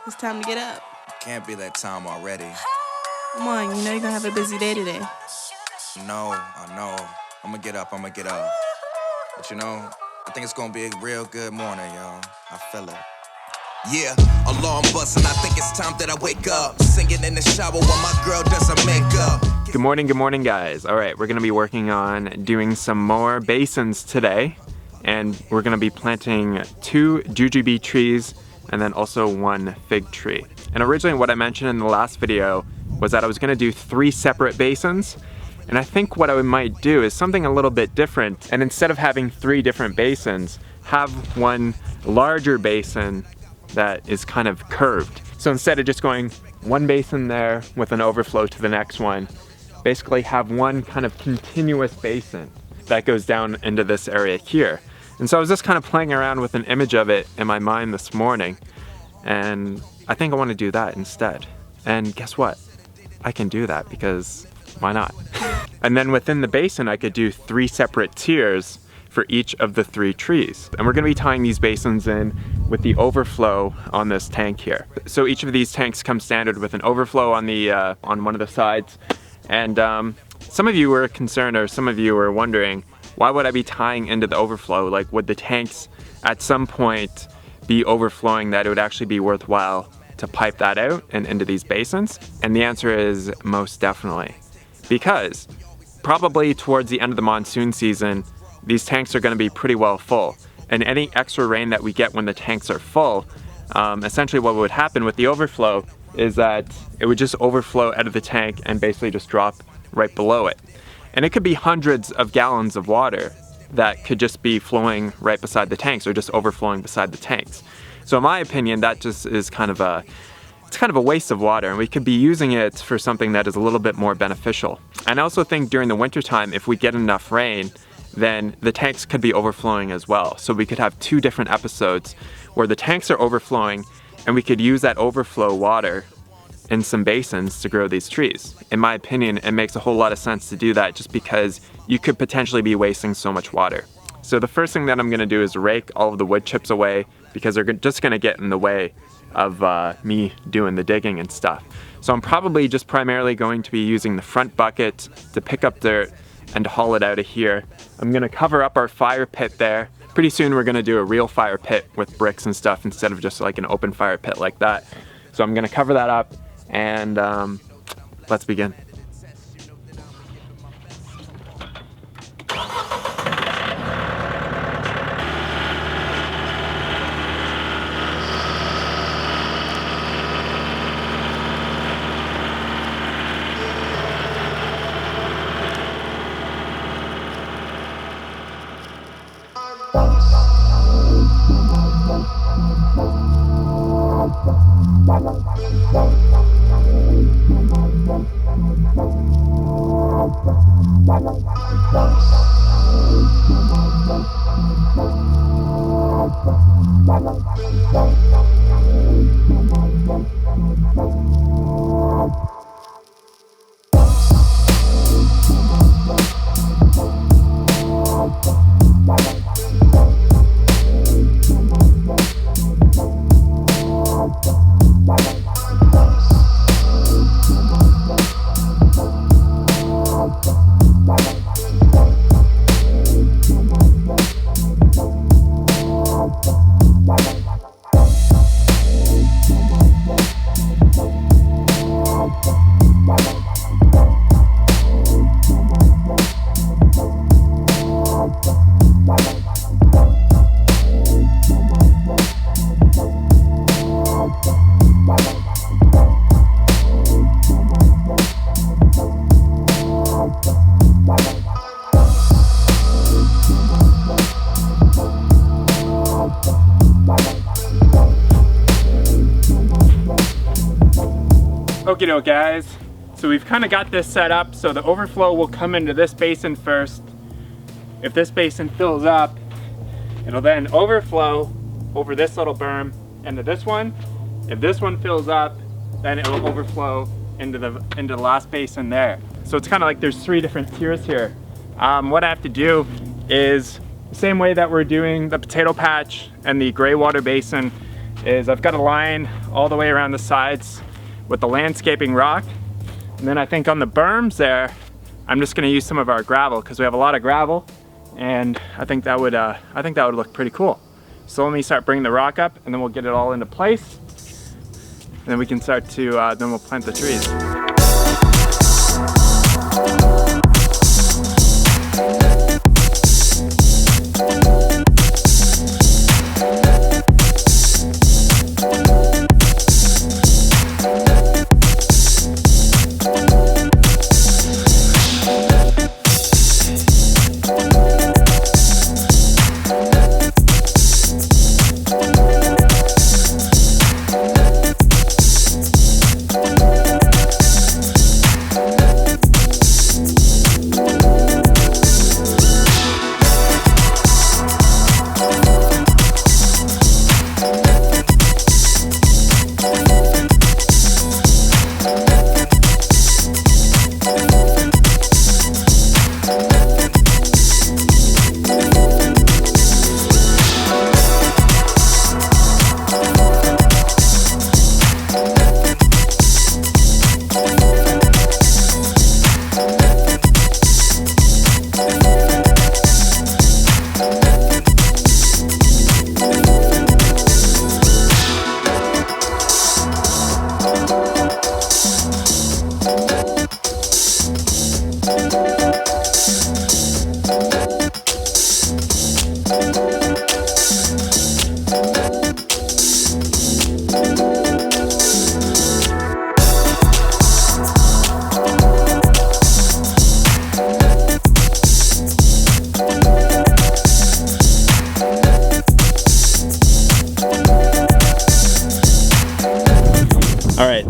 It's time to get up. Can't be that time already. Come on, you know you're gonna have a busy day today. No, I know. I'm gonna get up. But you know, I think it's gonna be a real good morning, y'all. I feel it. Yeah, alarm buzzing. I think it's time that I wake up. Singing in the shower while my girl does her makeup. Good morning, guys. All right, we're gonna be working on doing some more basins today, and we're gonna be planting 2 jujube trees and then also 1 fig tree. And originally what I mentioned in the last video was that I was gonna do 3 separate basins, and I think what I might do is something a little bit different, and instead of having 3 different basins, have one larger basin that is kind of curved. So instead of just going 1 basin there with an overflow to the next one, basically have one kind of continuous basin that goes down into this area here. And so I was just kind of playing around with an image of it in my mind this morning, and I think I want to do that instead. And guess what? I can do that because why not? And then within the basin I could do 3 separate tiers for each of the 3 trees. And we're gonna be tying these basins in with the overflow on this tank here. So each of these tanks come standard with an overflow on the on one of the sides. And some of you were concerned, or some of you were wondering, why would I be tying into the overflow? Like, would the tanks at some point be overflowing that it would actually be worthwhile to pipe that out and into these basins? And the answer is most definitely. Because probably towards the end of the monsoon season, these tanks are gonna be pretty well full. And any extra rain that we get when the tanks are full, essentially what would happen with the overflow is that it would just overflow out of the tank and basically just drop right below it. And it could be hundreds of gallons of water that could just be flowing right beside the tanks or just overflowing beside the tanks. So in my opinion, that just is kind of a waste of water, and we could be using it for something that is a little bit more beneficial. And I also think during the wintertime, if we get enough rain, then the tanks could be overflowing as well. So we could have 2 different episodes where the tanks are overflowing and we could use that overflow water in some basins to grow these trees. In my opinion, it makes a whole lot of sense to do that just because you could potentially be wasting so much water. So the first thing that I'm gonna do is rake all of the wood chips away because they're just gonna get in the way of me doing the digging and stuff. So I'm probably just primarily going to be using the front bucket to pick up dirt and to haul it out of here. I'm gonna cover up our fire pit there. Pretty soon we're gonna do a real fire pit with bricks and stuff instead of just like an open fire pit like that. So I'm gonna cover that up and let's begin. Okie doke, guys. So we've kind of got this set up so the overflow will come into this basin first. If this basin fills up, it'll then overflow over this little berm into this one. If this one fills up, then it'll overflow into the last basin there. So it's kind of like there's 3 different tiers here. What I have to do is the same way that we're doing the potato patch and the gray water basin is I've got a line all the way around the sides with the landscaping rock. And then I think on the berms there, I'm just gonna use some of our gravel because we have a lot of gravel, and I think that would look pretty cool. So let me start bringing the rock up, and then we'll get it all into place. And then we can start to, then we'll plant the trees.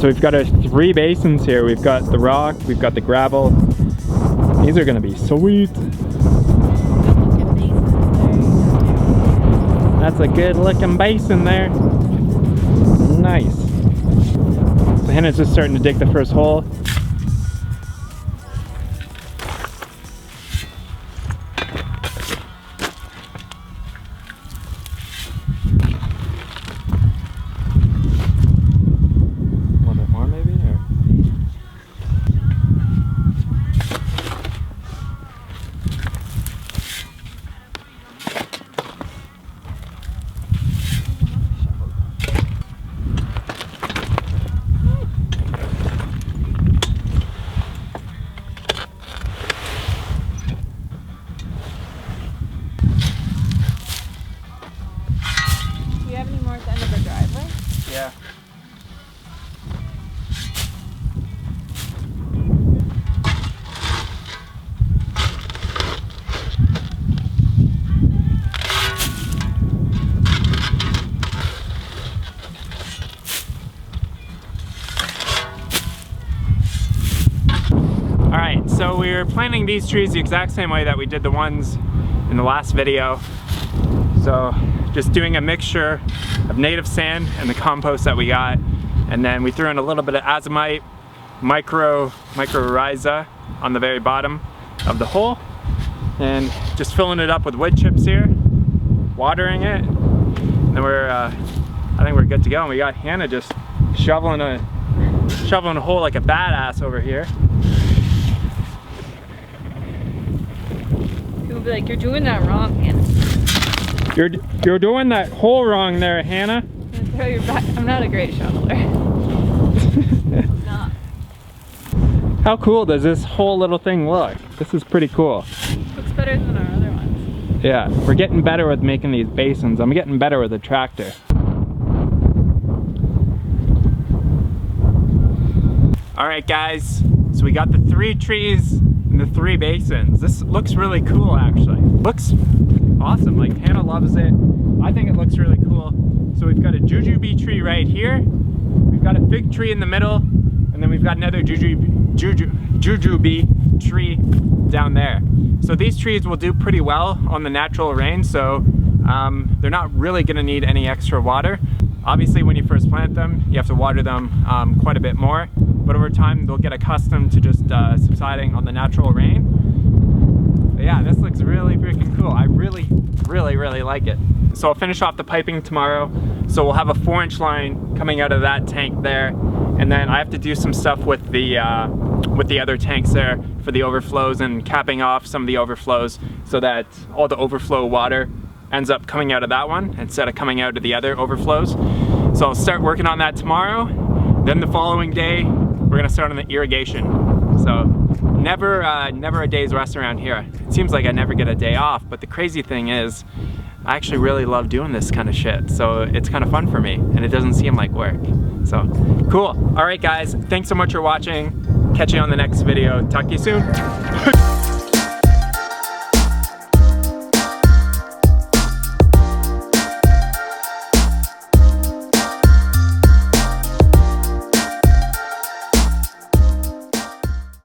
So we've got our 3 basins here. We've got the rock, we've got the gravel. These are gonna be sweet. That's a good looking basin there. Nice. So Hannah's just starting to dig the first hole. Yeah. All right, so we were planting these trees the exact same way that we did the ones in the last video. So just doing a mixture of native sand and the compost that we got, and then we threw in a little bit of azomite, mycorrhiza on the very bottom of the hole, and just filling it up with wood chips here, watering it, and then I think we're good to go. And we got Hannah just shoveling a hole like a badass over here. People be like, "You're doing that wrong, Hannah." You're doing that hole wrong there, Hannah. I'm gonna throw your back. I'm not a great shoveler. I'm not. How cool does this whole little thing look? This is pretty cool. Looks better than our other ones. Yeah, we're getting better with making these basins. I'm getting better with the tractor. All right, guys. So we got the 3 trees and the 3 basins. This looks really cool, actually. Looks awesome. Like, Hannah loves it. I think it looks really cool. So we've got a jujube tree right here. We've got a fig tree in the middle, and then we've got another jujube tree down there. So these trees will do pretty well on the natural rain, so they're not really gonna need any extra water. Obviously, when you first plant them, you have to water them quite a bit more, but over time they'll get accustomed to just subsiding on the natural rain. But yeah, this looks really freaking cool. I really like it. So I'll finish off the piping tomorrow. So we'll have a 4-inch line coming out of that tank there, and then I have to do some stuff with the other tanks there for the overflows and capping off some of the overflows so that all the overflow water ends up coming out of that one instead of coming out of the other overflows. So I'll start working on that tomorrow. Then the following day, we're gonna start on the irrigation. So never a day's rest around here. It seems like I never get a day off, but the crazy thing is, I actually really love doing this kind of shit. So it's kind of fun for me, and it doesn't seem like work. So cool. All right, guys, thanks so much for watching. Catch you on the next video. Talk to you soon.